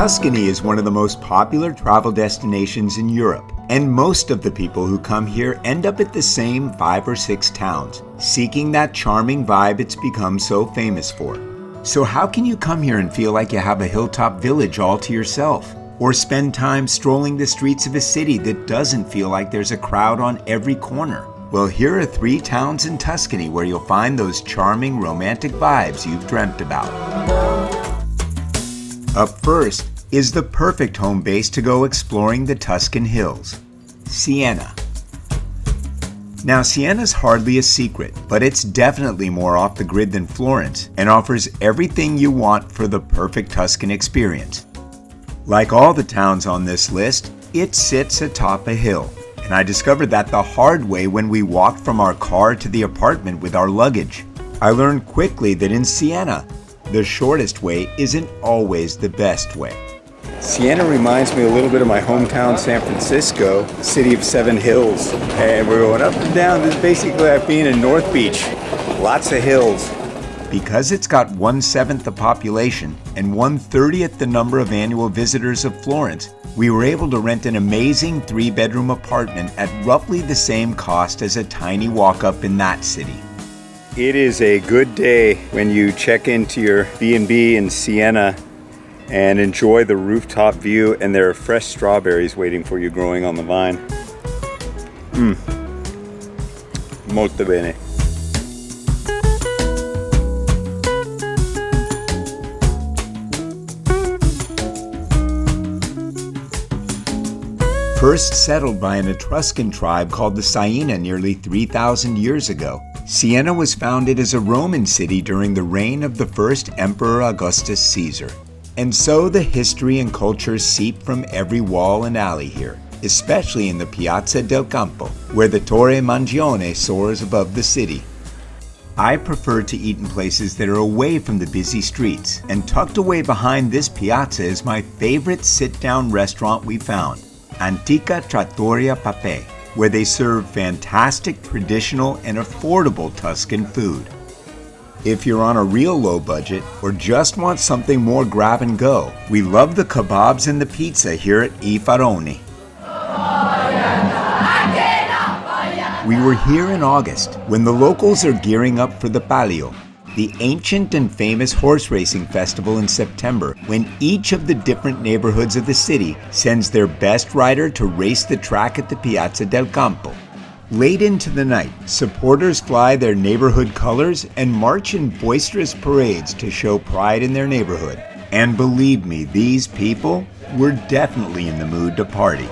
Tuscany is one of the most popular travel destinations in Europe, and most of the people who come here end up at the same 5 or 6 towns, seeking that charming vibe it's become so famous for. So how can you come here and feel like you have a hilltop village all to yourself? Or spend time strolling the streets of a city that doesn't feel like there's a crowd on every corner? Well, here are 3 towns in Tuscany where you'll find those charming romantic vibes you've dreamt about. Up first is the perfect home base to go exploring the Tuscan hills, Siena. Now, Siena's hardly a secret, but it's definitely more off the grid than Florence and offers everything you want for the perfect Tuscan experience. Like all the towns on this list, it sits atop a hill, and I discovered that the hard way when we walked from our car to the apartment with our luggage. I learned quickly that in Siena, the shortest way isn't always the best way. Siena reminds me a little bit of my hometown, San Francisco, city of 7 hills. And we're going up and down. This is basically like being in North Beach. Lots of hills. Because it's got 1/7 the population and 1/30 the number of annual visitors of Florence, we were able to rent an amazing 3-bedroom apartment at roughly the same cost as a tiny walk-up in that city. It is a good day when you check into your B&B in Siena and enjoy the rooftop view, and there are fresh strawberries waiting for you growing on the vine. Molto bene. First settled by an Etruscan tribe called the Siena nearly 3,000 years ago, Siena was founded as a Roman city during the reign of the first Emperor Augustus Caesar. And so the history and culture seep from every wall and alley here, especially in the Piazza del Campo, where the Torre Mangione soars above the city. I prefer to eat in places that are away from the busy streets, and tucked away behind this piazza is my favorite sit-down restaurant we found, Antica Trattoria Pape, where they serve fantastic traditional and affordable Tuscan food. If you're on a real low budget or just want something more grab and go, we love the kebabs and the pizza here at I Faroni. We were here in August when the locals are gearing up for the Palio, the ancient and famous horse racing festival in September, when each of the different neighborhoods of the city sends their best rider to race the track at the Piazza del Campo. Late into the night, supporters fly their neighborhood colors and march in boisterous parades to show pride in their neighborhood. And believe me, these people were definitely in the mood to party.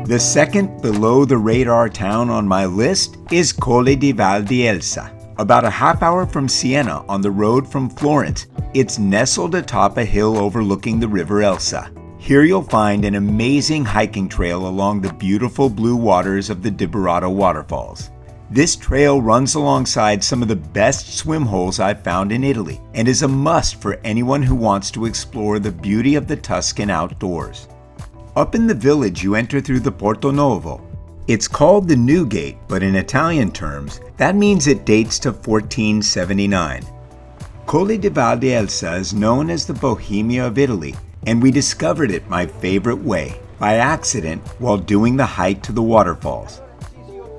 The second below-the-radar town on my list is Colle di Val di Elsa. About a half-hour from Siena on the road from Florence, it's nestled atop a hill overlooking the river Elsa. Here you'll find an amazing hiking trail along the beautiful blue waters of the Diburata waterfalls. This trail runs alongside some of the best swim holes I've found in Italy and is a must for anyone who wants to explore the beauty of the Tuscan outdoors. Up in the village, you enter through the Porto Novo. It's called the New Gate, but in Italian terms, that means it dates to 1479. Colle di Val di Elsa is known as the Bohemia of Italy, and we discovered it my favorite way, by accident while doing the hike to the waterfalls.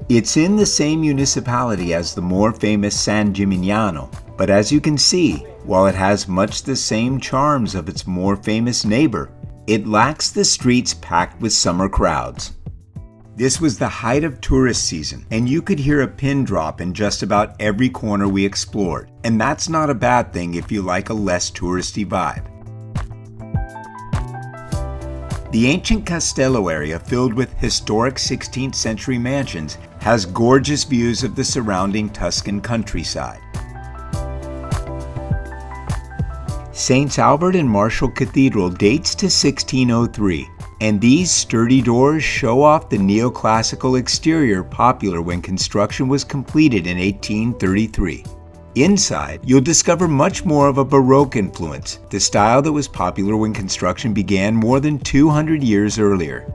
It's in the same municipality as the more famous San Gimignano, but as you can see, while it has much the same charms of its more famous neighbor, it lacks the streets packed with summer crowds. This was the height of tourist season, and you could hear a pin drop in just about every corner we explored, and that's not a bad thing if you like a less touristy vibe. The ancient Castello area, filled with historic 16th century mansions, has gorgeous views of the surrounding Tuscan countryside. St. Albert and Martial Cathedral dates to 1603, and these sturdy doors show off the neoclassical exterior popular when construction was completed in 1833. Inside, you'll discover much more of a Baroque influence, the style that was popular when construction began more than 200 years earlier.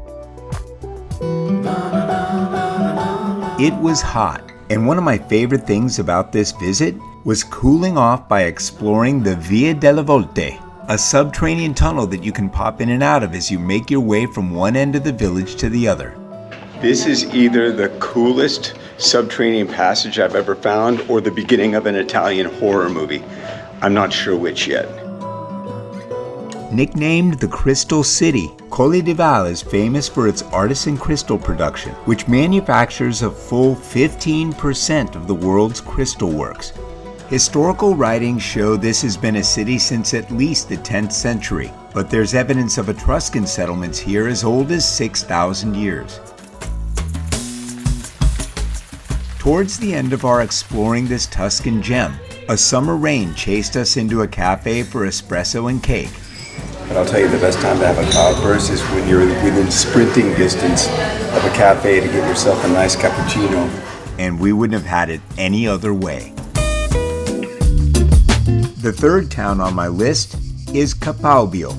It was hot, And one of my favorite things about this visit was cooling off by exploring the Via delle Volte, a subterranean tunnel that you can pop in and out of as you make your way from one end of the village to the other. This is either the coolest subterranean passage I've ever found or the beginning of an Italian horror movie. I'm not sure which yet. Nicknamed the Crystal City, Colle di Val is famous for its artisan crystal production, which manufactures a full 15% of the world's crystal works. Historical writings show this has been a city since at least the 10th century, but there's evidence of Etruscan settlements here as old as 6,000 years. Towards the end of our exploring this Tuscan gem, a summer rain chased us into a cafe for espresso and cake. But I'll tell you, the best time to have a cloudburst is when you're within sprinting distance of a cafe to get yourself a nice cappuccino. And we wouldn't have had it any other way. The third town on my list is Capalbio.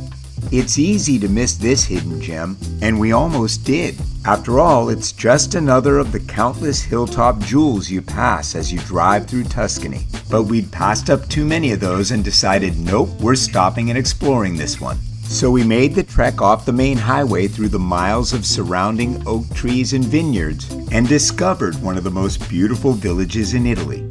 It's easy to miss this hidden gem, and we almost did. After all, it's just another of the countless hilltop jewels you pass as you drive through Tuscany. But we'd passed up too many of those and decided, nope, we're stopping and exploring this one. So we made the trek off the main highway through the miles of surrounding oak trees and vineyards and discovered one of the most beautiful villages in Italy.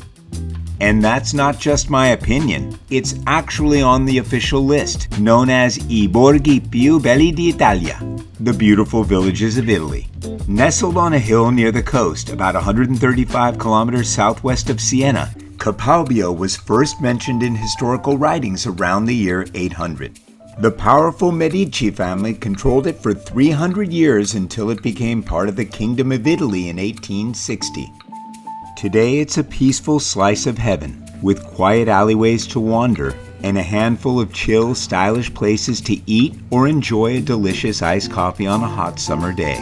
And that's not just my opinion, it's actually on the official list, known as I Borghi più belli d'Italia, the beautiful villages of Italy. Nestled on a hill near the coast, about 135 kilometers southwest of Siena, Capalbio was first mentioned in historical writings around the year 800. The powerful Medici family controlled it for 300 years until it became part of the Kingdom of Italy in 1860. Today it's a peaceful slice of heaven, with quiet alleyways to wander and a handful of chill, stylish places to eat or enjoy a delicious iced coffee on a hot summer day.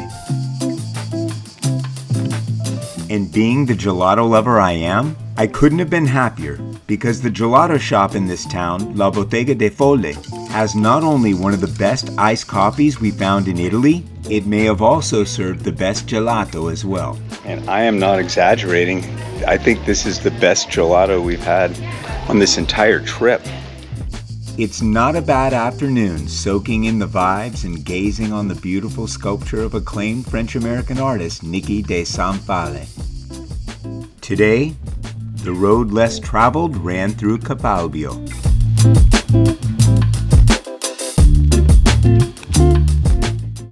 And being the gelato lover I am, I couldn't have been happier because the gelato shop in this town, La Bottega dei Folle, has not only one of the best iced coffees we found in Italy, it may have also served the best gelato as well. And I am not exaggerating. I think this is the best gelato we've had on this entire trip. It's not a bad afternoon soaking in the vibes and gazing on the beautiful sculpture of acclaimed French-American artist Niki de Saint Phalle. Today, the road less traveled ran through Capalbio.